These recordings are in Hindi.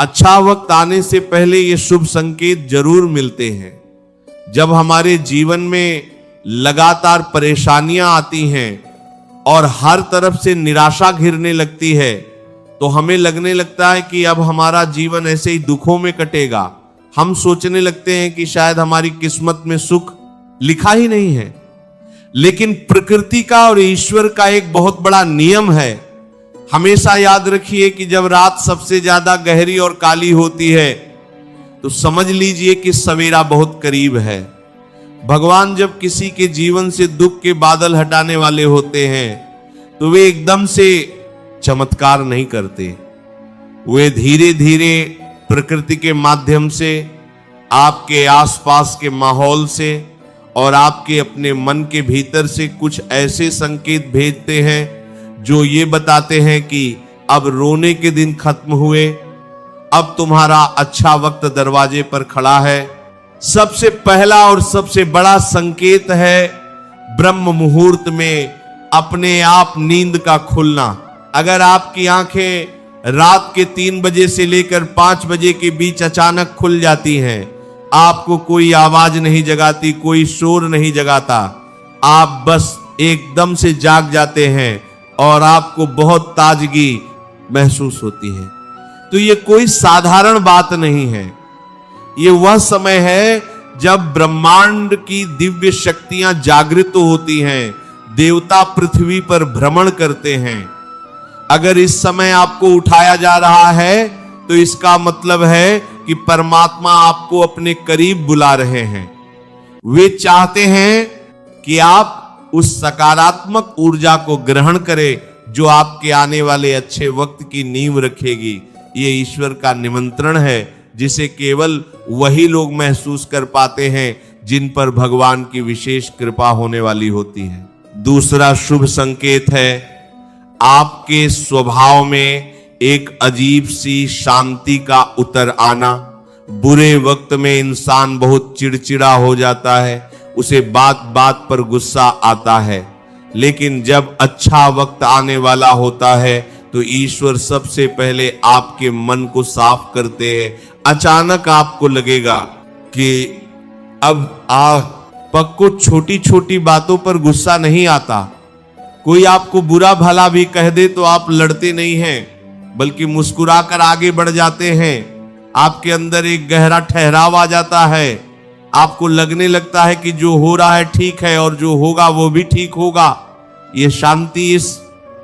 अच्छा वक्त आने से पहले ये शुभ संकेत जरूर मिलते हैं। जब हमारे जीवन में लगातार परेशानियां आती हैं और हर तरफ से निराशा घिरने लगती है, तो हमें लगने लगता है कि अब हमारा जीवन ऐसे ही दुखों में कटेगा। हम सोचने लगते हैं कि शायद हमारी किस्मत में सुख लिखा ही नहीं है। लेकिन प्रकृति का और ईश्वर का एक बहुत बड़ा नियम है। हमेशा याद रखिए कि जब रात सबसे ज्यादा गहरी और काली होती है तो समझ लीजिए कि सवेरा बहुत करीब है। भगवान जब किसी के जीवन से दुख के बादल हटाने वाले होते हैं तो वे एकदम से चमत्कार नहीं करते। वे धीरे धीरे प्रकृति के माध्यम से, आपके आसपास के माहौल से और आपके अपने मन के भीतर से कुछ ऐसे संकेत भेजते हैं जो ये बताते हैं कि अब रोने के दिन खत्म हुए, अब तुम्हारा अच्छा वक्त दरवाजे पर खड़ा है। सबसे पहला और सबसे बड़ा संकेत है ब्रह्म मुहूर्त में अपने आप नींद का खुलना। अगर आपकी आंखें रात के 3 बजे से लेकर 5 बजे के बीच अचानक खुल जाती हैं, आपको कोई आवाज नहीं जगाती, कोई शोर नहीं जगाता, आप बस एकदम से जाग जाते हैं और आपको बहुत ताजगी महसूस होती है, तो ये कोई साधारण बात नहीं है। ये वह समय है जब ब्रह्मांड की दिव्य शक्तियां जागृत होती हैं, देवता पृथ्वी पर भ्रमण करते हैं। अगर इस समय आपको उठाया जा रहा है तो इसका मतलब है कि परमात्मा आपको अपने करीब बुला रहे हैं। वे चाहते हैं कि आप उस सकारात्मक ऊर्जा को ग्रहण करें जो आपके आने वाले अच्छे वक्त की नींव रखेगी। ये ईश्वर का निमंत्रण है जिसे केवल वही लोग महसूस कर पाते हैं जिन पर भगवान की विशेष कृपा होने वाली होती है। दूसरा शुभ संकेत है आपके स्वभाव में एक अजीब सी शांति का उतर आना। बुरे वक्त में इंसान बहुत चिड़चिड़ा हो जाता है, उसे बात बात पर गुस्सा आता है, लेकिन जब अच्छा वक्त आने वाला होता है तो ईश्वर सबसे पहले आपके मन को साफ करते हैं। अचानक आपको लगेगा कि अब आपको छोटी छोटी बातों पर गुस्सा नहीं आता। कोई आपको बुरा भला भी कह दे तो आप लड़ते नहीं हैं, बल्कि मुस्कुराकर आगे बढ़ जाते हैं। आपके अंदर एक गहरा ठहराव आ जाता है। आपको लगने लगता है कि जो हो रहा है ठीक है और जो होगा वो भी ठीक होगा। ये शांति इस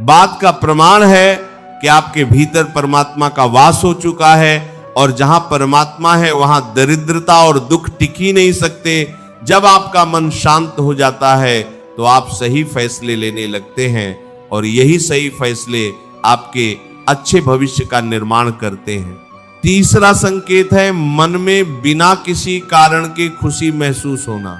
बात का प्रमाण है कि आपके भीतर परमात्मा का वास हो चुका है, और जहां परमात्मा है वहां दरिद्रता और दुख टिक ही नहीं सकते। जब आपका मन शांत हो जाता है तो आप सही फैसले लेने लगते हैं, और यही सही फैसले आपके अच्छे भविष्य का निर्माण करते हैं। तीसरा संकेत है मन में बिना किसी कारण के खुशी महसूस होना।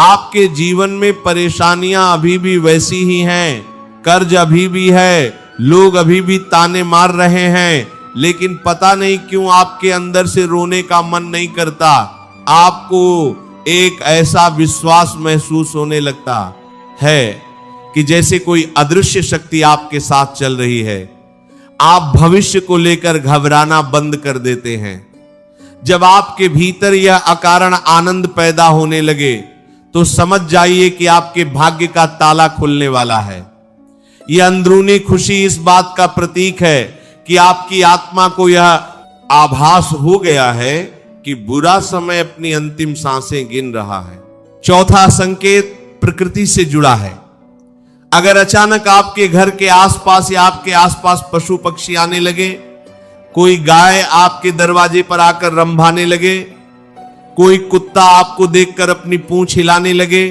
आपके जीवन में परेशानियां अभी भी वैसी ही हैं, कर्ज अभी भी है, लोग अभी भी ताने मार रहे हैं, लेकिन पता नहीं क्यों आपके अंदर से रोने का मन नहीं करता। आपको एक ऐसा विश्वास महसूस होने लगता है कि जैसे कोई अदृश्य शक्ति आपके साथ चल रही है। आप भविष्य को लेकर घबराना बंद कर देते हैं। जब आपके भीतर यह अकारण आनंद पैदा होने लगे तो समझ जाइए कि आपके भाग्य का ताला खुलने वाला है। यह अंदरूनी खुशी इस बात का प्रतीक है कि आपकी आत्मा को यह आभास हो गया है कि बुरा समय अपनी अंतिम सांसें गिन रहा है। चौथा संकेत प्रकृति से जुड़ा है। अगर अचानक आपके घर के आसपास या आपके आसपास पशु पक्षी आने लगे, कोई गाय आपके दरवाजे पर आकर रंभाने लगे, कोई कुत्ता आपको देखकर अपनी पूंछ हिलाने लगे,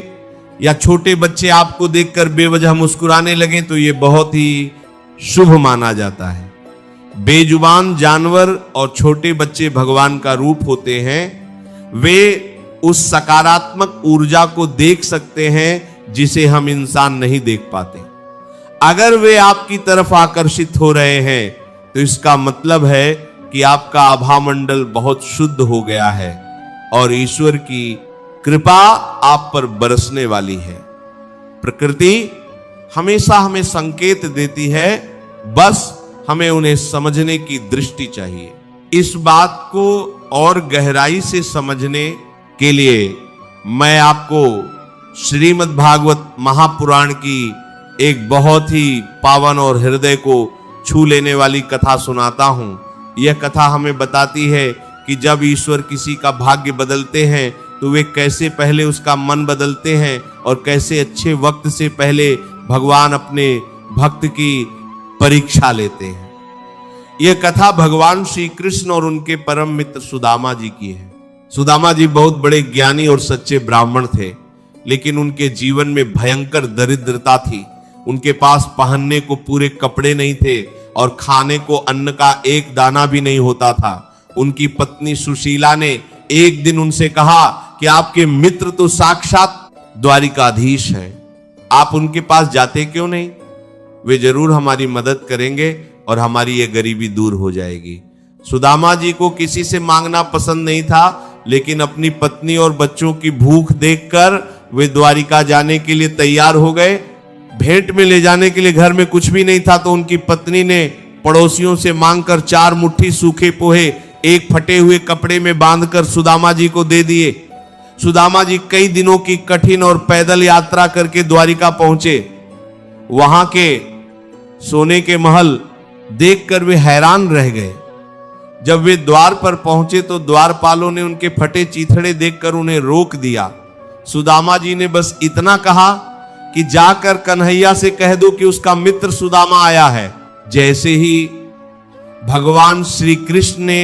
या छोटे बच्चे आपको देखकर बेवजह मुस्कुराने लगे, तो यह बहुत ही शुभ माना जाता है। बेजुबान जानवर और छोटे बच्चे भगवान का रूप होते हैं। वे उस सकारात्मक ऊर्जा को देख सकते हैं जिसे हम इंसान नहीं देख पाते। अगर वे आपकी तरफ आकर्षित हो रहे हैं तो इसका मतलब है कि आपका आभामंडल बहुत शुद्ध हो गया है और ईश्वर की कृपा आप पर बरसने वाली है। प्रकृति हमेशा हमें संकेत देती है, बस हमें उन्हें समझने की दृष्टि चाहिए। इस बात को और गहराई से समझने के लिए मैं आपको श्रीमद् भागवत महापुराण की एक बहुत ही पावन और हृदय को छू लेने वाली कथा सुनाता हूं। यह कथा हमें बताती है कि जब ईश्वर किसी का भाग्य बदलते हैं तो वे कैसे पहले उसका मन बदलते हैं और कैसे अच्छे वक्त से पहले भगवान अपने भक्त की परीक्षा लेते हैं। यह कथा भगवान श्री कृष्ण और उनके परम मित्र सुदामा जी की है। सुदामा जी बहुत बड़े ज्ञानी और सच्चे ब्राह्मण थे, लेकिन उनके जीवन में भयंकर दरिद्रता थी। उनके पास पहनने को पूरे कपड़े नहीं थे और खाने को अन्न का एक दाना भी नहीं होता था। उनकी पत्नी सुशीला ने एक दिन उनसे कहा कि आपके मित्र तो साक्षात द्वारिकाधीश हैं, आप उनके पास जाते क्यों नहीं? वे जरूर हमारी मदद करेंगे और हमारी ये गरीबी दूर हो जाएगी। सुदामा जी को किसी से मांगना पसंद नहीं था, लेकिन अपनी पत्नी और बच्चों की भूख देखकर वे द्वारिका जाने के लिए तैयार हो गए। भेंट में ले जाने के लिए घर में कुछ भी नहीं था, तो उनकी पत्नी ने पड़ोसियों से मांगकर 4 मुट्ठी सूखे पोहे एक फटे हुए कपड़े में बांधकर सुदामा जी को दे दिए। सुदामा जी कई दिनों की कठिन और पैदल यात्रा करके द्वारिका पहुंचे। वहां के सोने के महल देखकर वे हैरान रह गए। जब वे द्वार पर पहुंचे तो द्वारपालों ने उनके फटे चीथड़े देखकर उन्हें रोक दिया। सुदामा जी ने बस इतना कहा कि जाकर कन्हैया से कह दो कि उसका मित्र सुदामा आया है। जैसे ही भगवान श्री कृष्ण ने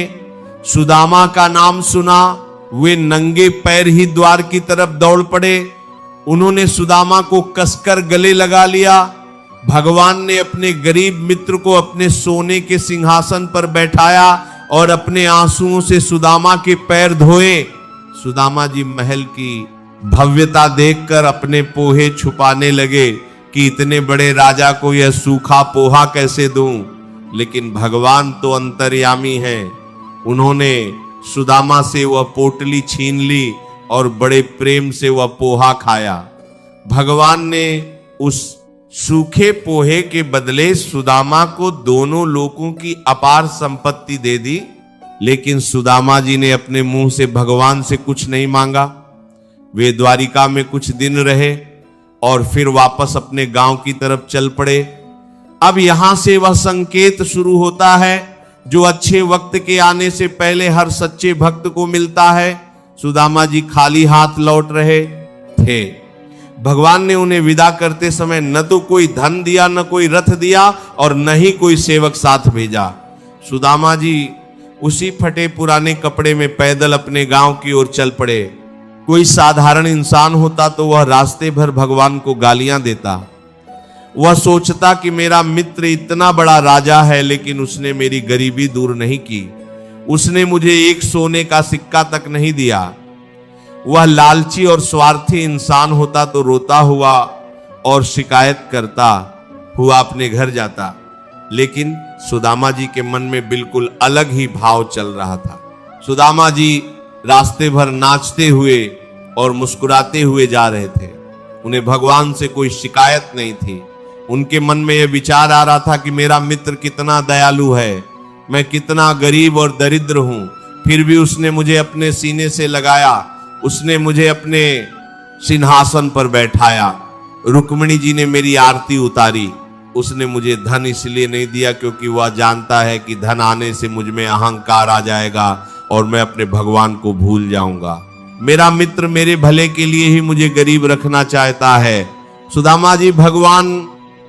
सुदामा का नाम सुना, वे नंगे पैर ही द्वार की तरफ दौड़ पड़े। उन्होंने सुदामा को कसकर गले लगा लिया। भगवान ने अपने गरीब मित्र को अपने सोने के सिंहासन पर बैठाया और अपने आंसुओं से सुदामा के पैर धोए। सुदामा जी महल की भव्यता देखकर अपने पोहे छुपाने लगे कि इतने बड़े राजा को यह सूखा पोहा कैसे दूं। लेकिन भगवान तो अंतर्यामी हैं। उन्होंने सुदामा से वह पोटली छीन ली और बड़े प्रेम से वह पोहा खाया। भगवान ने उस सूखे पोहे के बदले सुदामा को दोनों लोकों की अपार संपत्ति दे दी। लेकिन सुदामा जी ने अपने मुंह से भगवान से कुछ नहीं मांगा। वे द्वारिका में कुछ दिन रहे और फिर वापस अपने गांव की तरफ चल पड़े। अब यहां से वह संकेत शुरू होता है जो अच्छे वक्त के आने से पहले हर सच्चे भक्त को मिलता है। सुदामा जी खाली हाथ लौट रहे थे। भगवान ने उन्हें विदा करते समय न तो कोई धन दिया, न कोई रथ दिया और न ही कोई सेवक साथ भेजा। सुदामा जी उसी फटे पुराने कपड़े में पैदल अपने गांव की ओर चल पड़े। कोई साधारण इंसान होता तो वह रास्ते भर भगवान को गालियां देता। वह सोचता कि मेरा मित्र इतना बड़ा राजा है, लेकिन उसने मेरी गरीबी दूर नहीं की। उसने मुझे एक सोने का सिक्का तक नहीं दिया। वह लालची और स्वार्थी इंसान होता तो रोता हुआ और शिकायत करता हुआ अपने घर जाता। लेकिन सुदामा जी के मन में बिल्कुल अलग ही भाव चल रहा था। सुदामा जी रास्ते भर नाचते हुए और मुस्कुराते हुए जा रहे थे। उन्हें भगवान से कोई शिकायत नहीं थी। उनके मन में यह विचार आ रहा था कि मेरा मित्र कितना दयालु है, मैं कितना गरीब और दरिद्र हूं, फिर भी उसने मुझे अपने सीने से लगाया, उसने मुझे अपने सिंहासन पर बैठाया। रुक्मिणी जी ने मेरी आरती उतारी। उसने मुझे धन इसलिए नहीं दिया क्योंकि वह जानता है कि धन आने से मुझ में अहंकार आ जाएगा और मैं अपने भगवान को भूल जाऊंगा। मेरा मित्र मेरे भले के लिए ही मुझे गरीब रखना चाहता है। सुदामा जी भगवान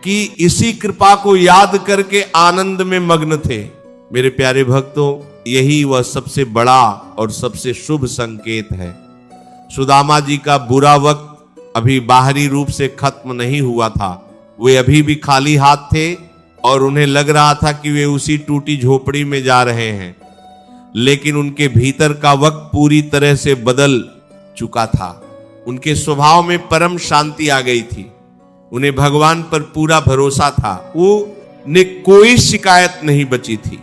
की इसी कृपा को याद करके आनंद में मग्न थे। मेरे प्यारे भक्तों, यही वह सबसे बड़ा और सबसे शुभ संकेत है। सुदामा जी का बुरा वक्त अभी बाहरी रूप से खत्म नहीं हुआ था। वे अभी भी खाली हाथ थे और उन्हें लग रहा था कि वे उसी टूटी झोपड़ी में जा रहे हैं। लेकिन उनके भीतर का वक्त पूरी तरह से बदल चुका था। उनके स्वभाव में परम शांति आ गई थी। उन्हें भगवान पर पूरा भरोसा था। वो ने कोई शिकायत नहीं बची थी।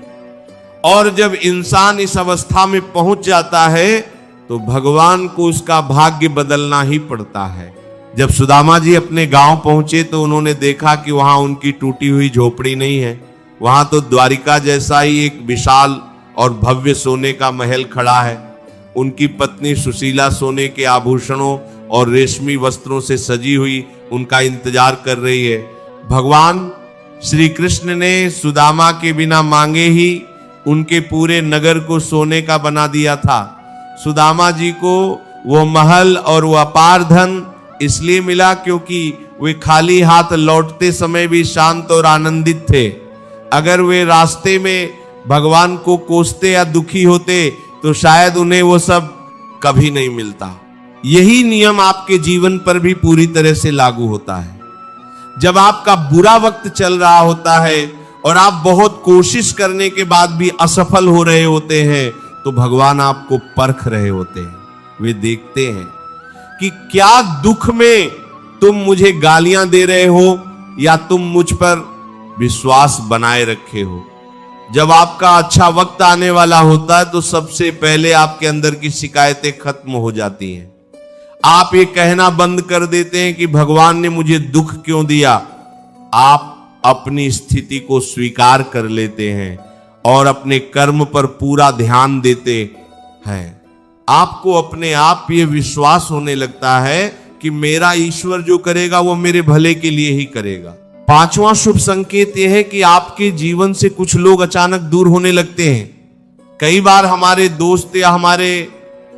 और जब इंसान इस अवस्था में पहुंच जाता है तो भगवान को उसका भाग्य बदलना ही पड़ता है। जब सुदामा जी अपने गांव पहुंचे तो उन्होंने देखा कि वहां उनकी टूटी हुई झोपड़ी नहीं है। वहां तो द्वारिका जैसा ही एक विशाल और भव्य सोने का महल खड़ा है। उनकी पत्नी सुशीला सोने के आभूषणों और रेशमी वस्त्रों से सजी हुई उनका इंतजार कर रही है। भगवान श्री कृष्ण ने सुदामा के बिना मांगे ही उनके पूरे नगर को सोने का बना दिया था। सुदामा जी को वो महल और वो अपार धन इसलिए मिला क्योंकि वे खाली हाथ लौटते समय भी शांत और आनंदित थे। अगर वे रास्ते में भगवान को कोसते या दुखी होते तो शायद उन्हें वो सब कभी नहीं मिलता। यही नियम आपके जीवन पर भी पूरी तरह से लागू होता है। जब आपका बुरा वक्त चल रहा होता है और आप बहुत कोशिश करने के बाद भी असफल हो रहे होते हैं तो भगवान आपको परख रहे होते हैं। वे देखते हैं कि क्या दुख में तुम मुझे गालियां दे रहे हो या तुम मुझ पर विश्वास बनाए रखे हो। जब आपका अच्छा वक्त आने वाला होता है तो सबसे पहले आपके अंदर की शिकायतें खत्म हो जाती हैं। आप ये कहना बंद कर देते हैं कि भगवान ने मुझे दुख क्यों दिया। आप अपनी स्थिति को स्वीकार कर लेते हैं और अपने कर्म पर पूरा ध्यान देते हैं। आपको अपने आप ये विश्वास होने लगता है कि मेरा ईश्वर जो करेगा वो मेरे भले के लिए ही करेगा। पांचवां शुभ संकेत यह है कि आपके जीवन से कुछ लोग अचानक दूर होने लगते हैं। कई बार हमारे दोस्त या हमारे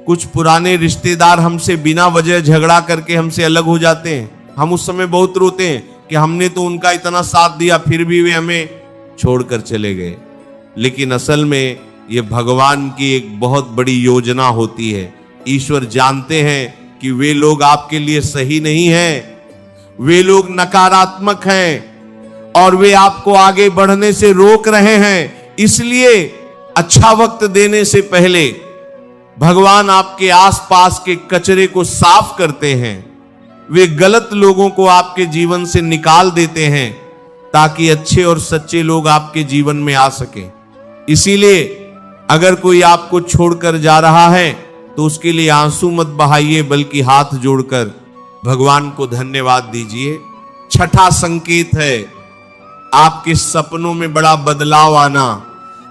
कुछ पुराने रिश्तेदार हमसे बिना वजह झगड़ा करके हमसे अलग हो जाते हैं। हम उस समय बहुत रोते हैं कि हमने तो उनका इतना साथ दिया फिर भी वे हमें छोड़कर चले गए। लेकिन असल में ये भगवान की एक बहुत बड़ी योजना होती है। ईश्वर जानते हैं कि वे लोग आपके लिए सही नहीं हैं, वे लोग नकारात्मक हैं और वे आपको आगे बढ़ने से रोक रहे हैं। इसलिए अच्छा वक्त देने से पहले भगवान आपके आसपास के कचरे को साफ करते हैं। वे गलत लोगों को आपके जीवन से निकाल देते हैं ताकि अच्छे और सच्चे लोग आपके जीवन में आ सके। इसीलिए अगर कोई आपको छोड़कर जा रहा है तो उसके लिए आंसू मत बहाइए बल्कि हाथ जोड़कर भगवान को धन्यवाद दीजिए। छठा संकेत है आपके सपनों में बड़ा बदलाव आना।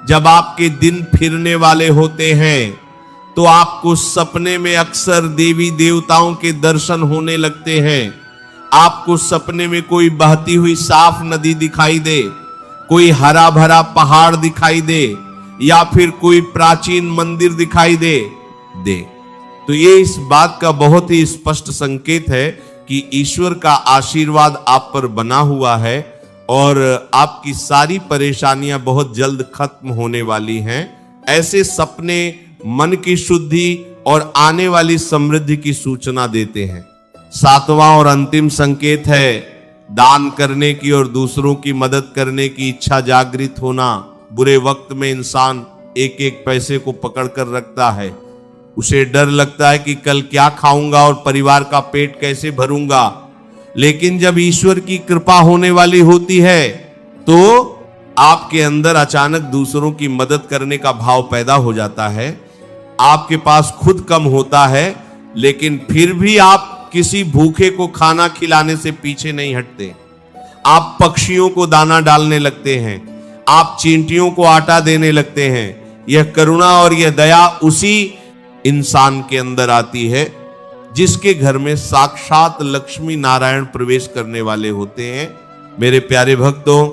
जब आपके दिन फिरने वाले होते हैं तो आपको सपने में अक्सर देवी देवताओं के दर्शन होने लगते हैं। आपको सपने में कोई बहती हुई साफ नदी दिखाई दे, कोई हरा भरा पहाड़ दिखाई दे या फिर कोई प्राचीन मंदिर दिखाई दे तो ये इस बात का बहुत ही स्पष्ट संकेत है कि ईश्वर का आशीर्वाद आप पर बना हुआ है और आपकी सारी परेशानियां बहुत जल्द खत्म होने वाली हैं। ऐसे सपने मन की शुद्धि और आने वाली समृद्धि की सूचना देते हैं। सातवां और अंतिम संकेत है दान करने की और दूसरों की मदद करने की इच्छा जागृत होना। बुरे वक्त में इंसान एक एक पैसे को पकड़ कर रखता है। उसे डर लगता है कि कल क्या खाऊंगा और परिवार का पेट कैसे भरूंगा। लेकिन जब ईश्वर की कृपा होने वाली होती है तो आपके अंदर अचानक दूसरों की मदद करने का भाव पैदा हो जाता है। आपके पास खुद कम होता है लेकिन फिर भी आप किसी भूखे को खाना खिलाने से पीछे नहीं हटते। आप पक्षियों को दाना डालने लगते हैं, आप चींटियों को आटा देने लगते हैं। यह करुणा और यह दया उसी इंसान के अंदर आती है जिसके घर में साक्षात लक्ष्मी नारायण प्रवेश करने वाले होते हैं। मेरे प्यारे भक्तों,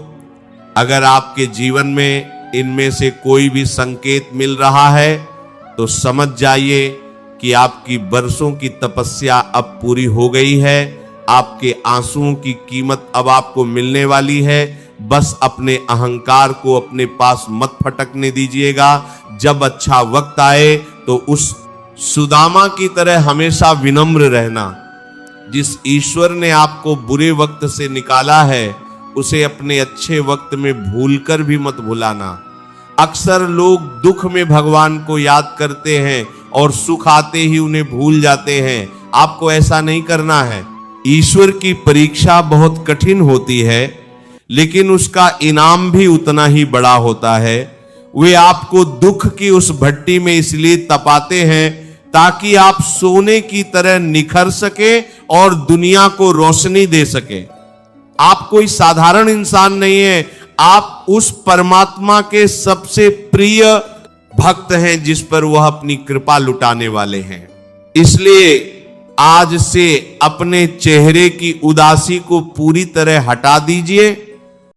अगर आपके जीवन में इनमें से कोई भी संकेत मिल रहा है तो समझ जाइए कि आपकी बरसों की तपस्या अब पूरी हो गई है। आपके आंसुओं की कीमत अब आपको मिलने वाली है। बस अपने अहंकार को अपने पास मत फटकने दीजिएगा। जब अच्छा वक्त आए तो उस सुदामा की तरह हमेशा विनम्र रहना। जिस ईश्वर ने आपको बुरे वक्त से निकाला है उसे अपने अच्छे वक्त में भूलकर भी मत भुलाना। अक्सर लोग दुख में भगवान को याद करते हैं और सुख आते ही उन्हें भूल जाते हैं। आपको ऐसा नहीं करना है। ईश्वर की परीक्षा बहुत कठिन होती है लेकिन उसका इनाम भी उतना ही बड़ा होता है। वे आपको दुख की उस भट्टी में इसलिए तपाते हैं ताकि आप सोने की तरह निखर सके और दुनिया को रोशनी दे सके। आप कोई साधारण इंसान नहीं है, आप उस परमात्मा के सबसे प्रिय भक्त हैं जिस पर वह अपनी कृपा लुटाने वाले हैं। इसलिए आज से अपने चेहरे की उदासी को पूरी तरह हटा दीजिए